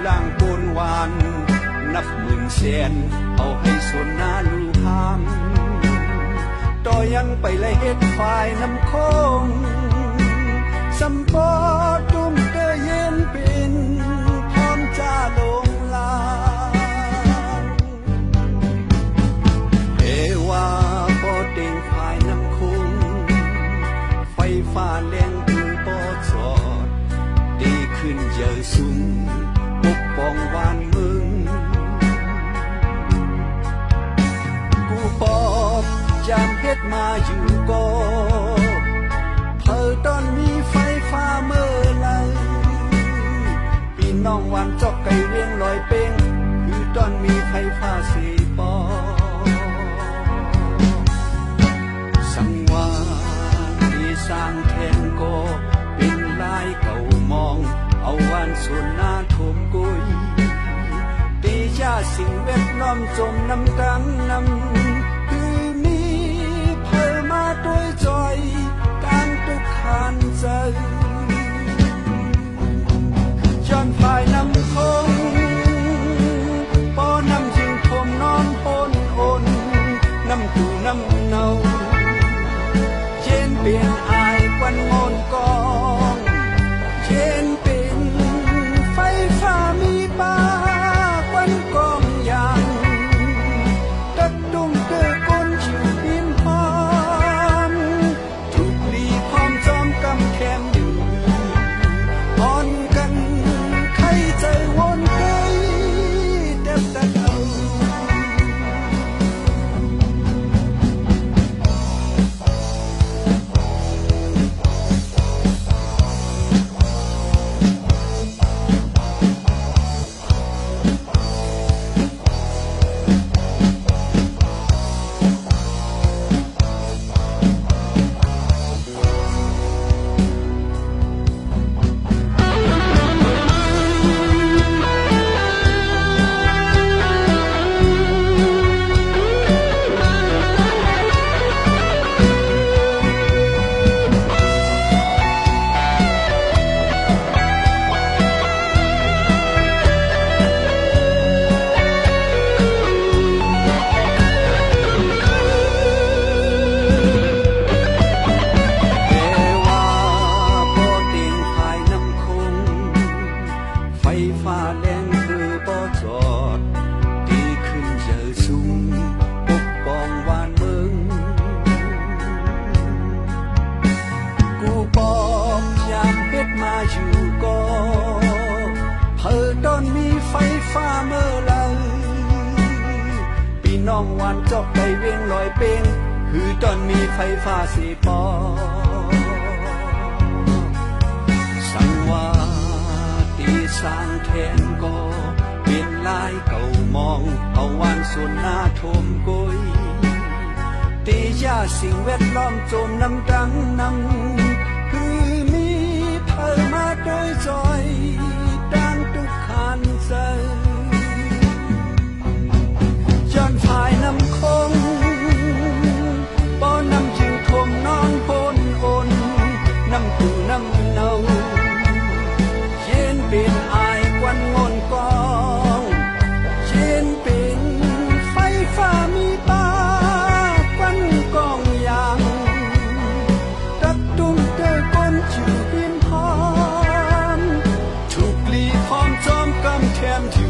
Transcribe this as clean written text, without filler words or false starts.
ล่างโกนวานนับหมื่นแสนเอาให้ส่วนหน้าลูกหามต่อยังไปเลยเฮ็ดฝ่ายน้ำคงสัมปอตุ้มเตยเย็นเป็นพร้อมจ้าลงลางเอว่าปอเต็งฝ่ายน้ำคงไฟฟ้าแรงถึงปอจอดดีขึ้นเยอะสูงปกป้องวานมึงกูปอบจำเฮ็ดมาอยู่ก็เธอตอนมีไฟฟ้าเมื่อไรพี่น้องวันจอกไก่เลี้ยงลอยเป้งคือตอนมีไฟฟ้าสีปอสังวาที่สร้างแทนก็เป็นลายเก่ามองเอาวันส่วนหน้าทมกุยตีชาสิ่งแวดล้อมจมน้ำกังน้ำคือมีเพิ่มมาด้วยจอยการตุกขันใจจนภายน้ำคงปอน้ำจึงทมนอนปนอนน้ำตูน้ำเนาเช่นเปลี่ยนอายควันงอนกองเช่นเป็นไฟฟ้ามีป้าควันกองยางตัดตุ้มเกิดก้นชิวบินหอมถูกลีพร้อมจอมกำแคมอยู่อ่อนกันใครใจวนเกยเด็บตะเกาไฟฟ้าแรงคือปอจอดดีขึ้นเยอะสูงปกป้องวานเมืองกูปอบยามเฮ็ดมาอยู่ก็เพิ่ตอนมีไฟฟ้าเมื่อไรพี่น้องวันจอกไก่เวียงลอยเป้งคือตอนมีไฟฟ้าสีปอสังวาสร้างแทนก็เปลี่ยนลายเก่ามองเอาวันส่วนหน้าทมกุยตียาสิ่งแวดล้อมจมน้ำดังน้ำคือมีเพิ่มมาโดยจอยดังทุกขันใจจนภายน้ำคงปอน้ำจึงทมนอนพนอนน้ำตูน้ำเนาเช่นเป็นอายควันงอนกองเช่นเป็นไฟฟ้ามีป้าควันกองยางตัดตุ้มเตยก้นชิวบินหอมถูกลีพร้อมจอมกำแคมอยู่